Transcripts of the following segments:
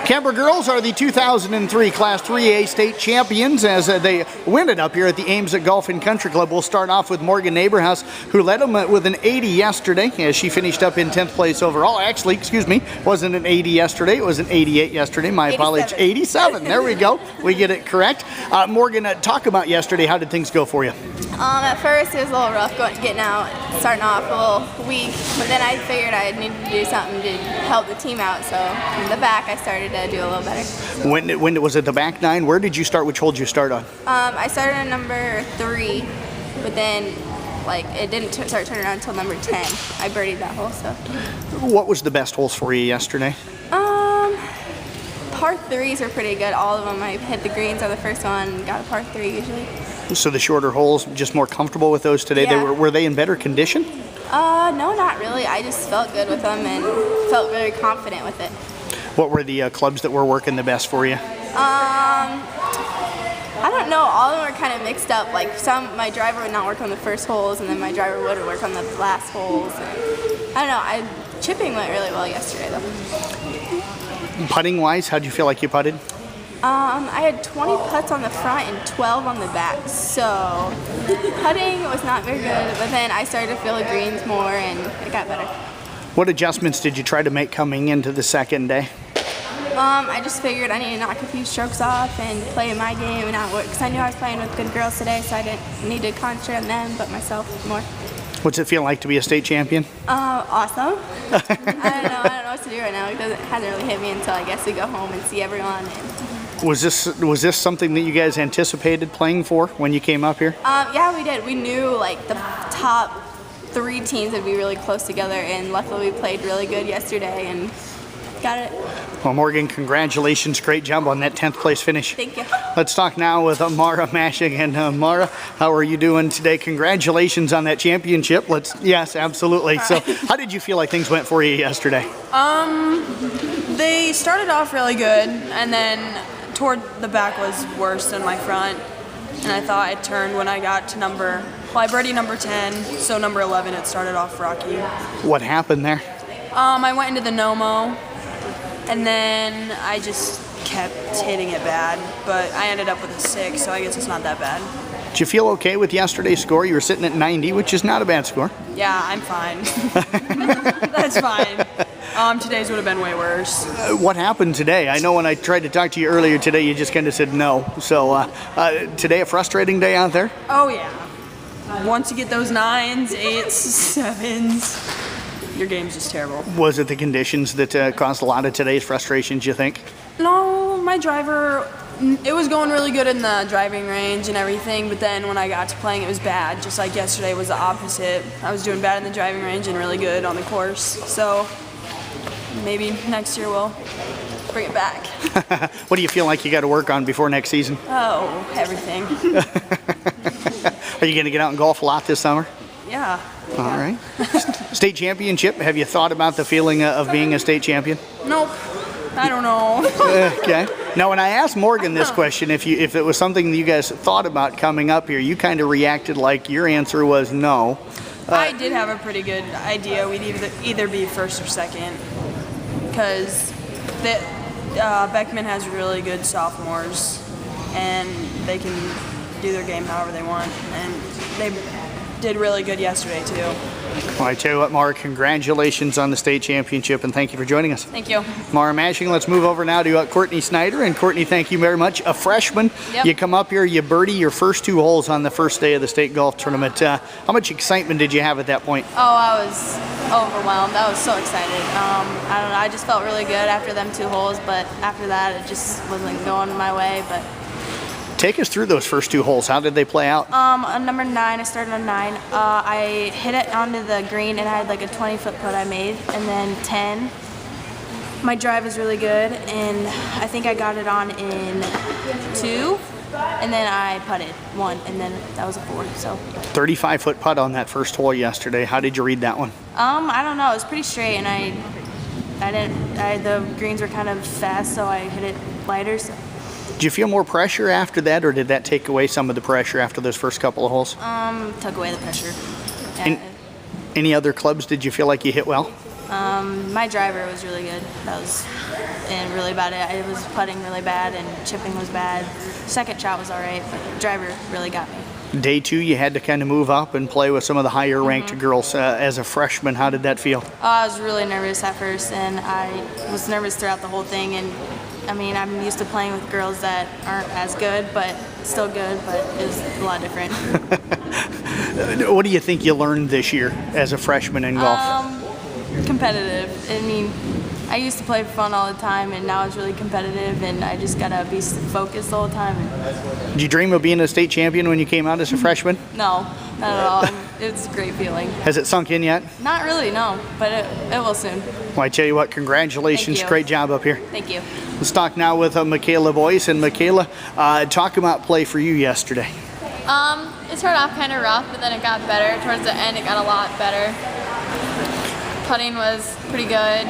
Kuemper girls are the 2003 Class 3A state champions as they win it up here at the Ames Golf and Country Club. We'll start off with Morgan Naberhaus, who led them with an 80 yesterday as she finished up in 10th place overall. Actually, excuse me, wasn't an 80 yesterday, it was an 88 yesterday. My apologies, 87. There we go. We get it correct. Morgan, talk about yesterday. How did things go for you? At first it was a little rough getting out, starting off a little weak, but then I figured I needed to do something to help the team out, so in the back I started to do a little better. When was it the back nine? Where did you start? Which hole did you start on? I started on number 3, but then it didn't start turning around until number 10. I birdied that hole, so. What was the best holes for you yesterday? Par 3s are pretty good. All of them. I hit the greens on the first one, got a par 3 usually. So the shorter holes, just more comfortable with those today? Yeah. Were they in better condition? No, not really. I just felt good with them and felt very confident with it. What were the clubs that were working the best for you? I don't know. All of them are kind of mixed up. My driver would not work on the first holes, and then my driver would work on the last holes. And I don't know. Chipping went really well yesterday, though. Putting wise, how did you feel like you putted? I had 20 putts on the front and 12 on the back, so putting was not very good, but then I started to feel the greens more and it got better. What adjustments did you try to make coming into the second day? I just figured I needed to knock a few strokes off and play my game and not work, because I knew I was playing with good girls today, so I didn't need to concentrate on them but myself more. What's it feel like to be a state champion? Awesome. I don't know what to do right now. It hasn't really hit me until I guess we go home and see everyone. Was this something that you guys anticipated playing for when you came up here? Yeah, we did. We knew the top 3 teams would be really close together, and luckily we played really good yesterday and got it. Well, Morgan, congratulations. Great job on that 10th place finish. Thank you. Let's talk now with Maura Mash. And Maura, how are you doing today? Congratulations on that championship. Yes, absolutely. So how did you feel like things went for you yesterday? They started off really good, and then toward the back was worse than my front. And I thought it turned when I got to I birdied number 10, so number 11 it started off rocky. What happened there? I went into the no-mo, and then I just kept hitting it bad, but I ended up with a 6, so I guess it's not that bad. Did you feel okay with yesterday's score? You were sitting at 90, which is not a bad score. Yeah, I'm fine. That's fine. Today's would have been way worse. What happened today? I know when I tried to talk to you earlier today, you just kind of said no. So today a frustrating day out there? Oh yeah. Once you get those 9s, 8s, 7s, your game's just terrible. Was it the conditions that caused a lot of today's frustrations, you think? No, my driver, it was going really good in the driving range and everything, but then when I got to playing it was bad. Just like yesterday was the opposite. I was doing bad in the driving range and really good on the course. So maybe next year we'll bring it back. What do you feel like you got to work on before next season? Oh, everything. Are you going to get out and golf a lot this summer? Yeah. All right. State championship, have you thought about the feeling of being a state champion? Nope. I don't know. Okay. Now, when I asked Morgan this question, if it was something that you guys thought about coming up here, you kind of reacted like your answer was no. I did have a pretty good idea. We'd either be first or second, because Beckman has really good sophomores, and they can do their game however they want, and they did really good yesterday too. Well, I tell you what, Maura, congratulations on the state championship, and thank you for joining us. Thank you. Maura Mashing. Let's move over now to Courtney Schneider. And Courtney, thank you very much. A freshman, yep. You come up here, you birdie your first 2 holes on the first day of the state golf tournament. How much excitement did you have at that point? Oh, I was overwhelmed. I was so excited. I don't know. I just felt really good after them 2 holes, but after that, it just wasn't going my way. But take us through those first 2 holes. How did they play out? On number 9, I started on 9. I hit it onto the green and I had a 20-foot putt I made. And then 10, my drive is really good, and I think I got it on in 2. And then I putted 1, and then that was a 4. So 35-foot putt on that first hole yesterday. How did you read that one? I don't know. It was pretty straight, and the greens were kind of fast, so I hit it lighter. So. Did you feel more pressure after that, or did that take away some of the pressure after those first couple of holes? Took away the pressure. Yeah. Any other clubs did you feel like you hit well? My driver was really good. That was and really bad. I was putting really bad and chipping was bad. Second shot was all right, but the driver really got me. Day 2, you had to kind of move up and play with some of the higher ranked girls as a freshman. How did that feel? I was really nervous at first, and I was nervous throughout the whole thing. And I mean, I'm used to playing with girls that aren't as good, but still good, but it was a lot different. What do you think you learned this year as a freshman in golf? Competitive. I mean, I used to play for fun all the time, and now it's really competitive, and I just gotta be focused the whole time. Did you dream of being a state champion when you came out as a freshman? No, not at all. It's a great feeling. Has it sunk in yet? Not really, no, but it will soon. Well, I tell you what, congratulations. Thank you. Great job up here. Thank you. Let's talk now with Michaela Boyce. And Michaela, talk about play for you yesterday. It started off kind of rough, but then it got better. Towards the end, it got a lot better. Putting was pretty good.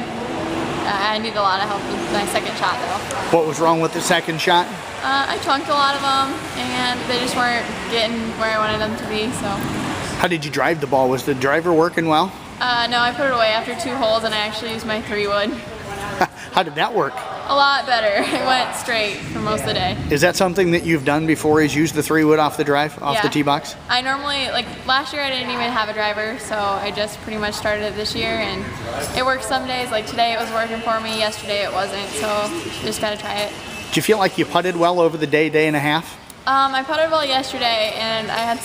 I need a lot of help with my second shot, though. What was wrong with the second shot? I chunked a lot of them, and they just weren't getting where I wanted them to be, so. How did you drive the ball? Was the driver working well? No, I put it away after 2 holes, and I actually used my 3-wood. How did that work? A lot better. It went straight for most of the day. Is that something that you've done before, is use the 3-wood off the drive, off the tee box? I normally, like last year I didn't even have a driver, so I just pretty much started it this year, and it works some days. Like today it was working for me, yesterday it wasn't, so just gotta try it. Do you feel like you putted well over the day and a half? I putted well yesterday, and I had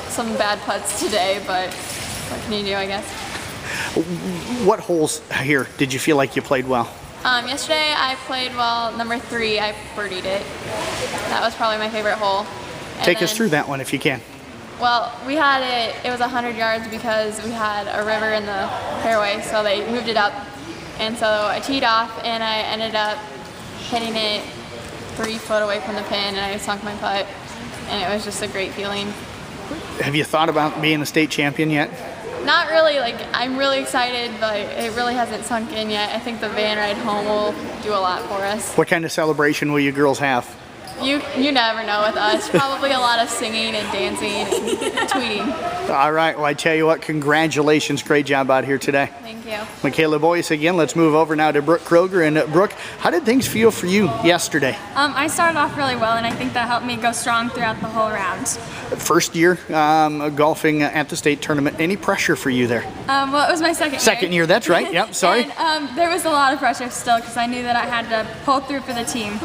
some bad putts today, but what can you do, I guess? What holes here did you feel like you played well? Yesterday I played well, number 3, I birdied it. That was probably my favorite hole. Take us through that one if you can. Well, we had it was 100 yards because we had a river in the fairway, so they moved it up. And so I teed off, and I ended up hitting it 3 foot away from the pin, and I sunk my putt, and it was just a great feeling. Have you thought about being a state champion yet? Not really. Like, I'm really excited, but it really hasn't sunk in yet. I think the van ride home will do a lot for us. What kind of celebration will you girls have? You never know with us. Probably a lot of singing and dancing and tweeting. All right. Well, I tell you what, congratulations. Great job out here today. Thank you. Michaela Boyce again. Let's move over now to Brooke Kroger. And Brooke, how did things feel for you yesterday? I started off really well, and I think that helped me go strong throughout the whole round. First year golfing at the state tournament. Any pressure for you there? Well, it was my second year. Second year, that's right. Yep, sorry. And there was a lot of pressure still because I knew that I had to pull through for the team.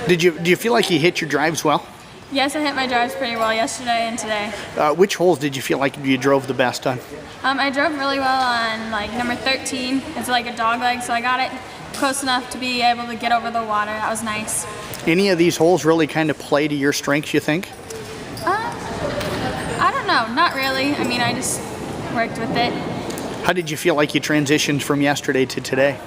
Do you feel like you hit your drives well? Yes, I hit my drives pretty well yesterday and today. Which holes did you feel like you drove the best on? I drove really well on like number 13. It's like a dog leg, so I got it close enough to be able to get over the water. That was nice. Any of these holes really kind of play to your strengths, you think? I don't know, not really. I mean, I just worked with it. How did you feel like you transitioned from yesterday to today?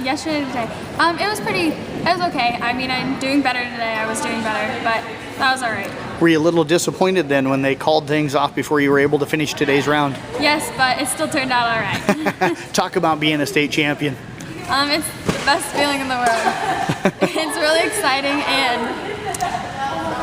Yesterday to today, it was okay. I mean, I'm doing better today. I was doing better, but that was all right. Were you a little disappointed then when they called things off before you were able to finish today's round? Yes, but it still turned out all right. Talk about being a state champion. It's the best feeling in the world. It's really exciting, and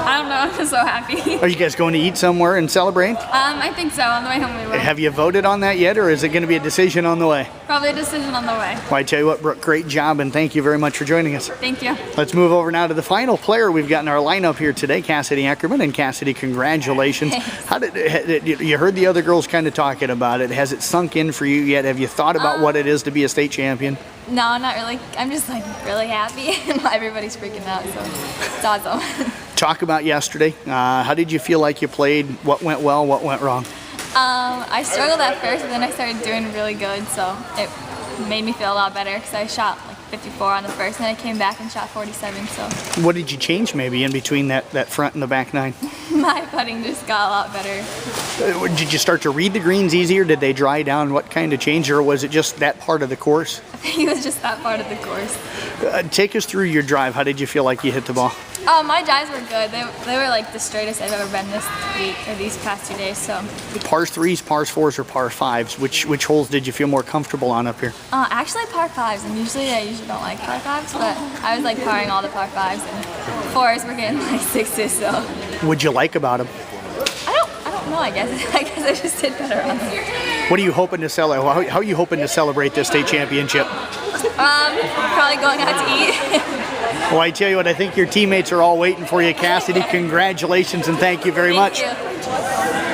I don't know, I'm just so happy. Are you guys going to eat somewhere and celebrate? I think so. On the way home we will. Have you voted on that yet, or is it going to be a decision on the way? Probably a decision on the way. Well, I tell you what, Brooke, great job, and thank you very much for joining us. Thank you. Let's move over now to the final player we've got in our lineup here today, Cassidy Ackerman. And Cassidy, congratulations. How did you heard the other girls kind of talking about it? Has it sunk in for you yet? Have you thought about what it is to be a state champion? No, not really. I'm just like really happy, and everybody's freaking out, so it's awesome. Talk about yesterday. How did you feel like you played? What went well? What went wrong? I struggled at first, but then I started doing really good, so it made me feel a lot better because I shot like 54 on the first, and then I came back and shot 47. So. What did you change maybe in between that front and the back nine? My putting just got a lot better. Did you start to read the greens easier? Did they dry down? What kind of change, or was it just that part of the course? I think it was just that part of the course. Take us through your drive. How did you feel like you hit the ball? My drives were good. They were like the straightest I've ever been this week or these past 2 days. So. Pars 3s, pars 4s, or par 5s? Which holes did you feel more comfortable on up here? Actually par 5s, and I usually don't like par 5s, but I was like parring all the par 5s, and 4s were getting like 6s. So. What'd you like about them? I don't know. I guess I just did better on them. What are you hoping to celebrate? How are you hoping to celebrate this state championship? Probably going out to eat. Well, I tell you what, I think your teammates are all waiting for you. Cassidy, congratulations and thank you very much. Thank you.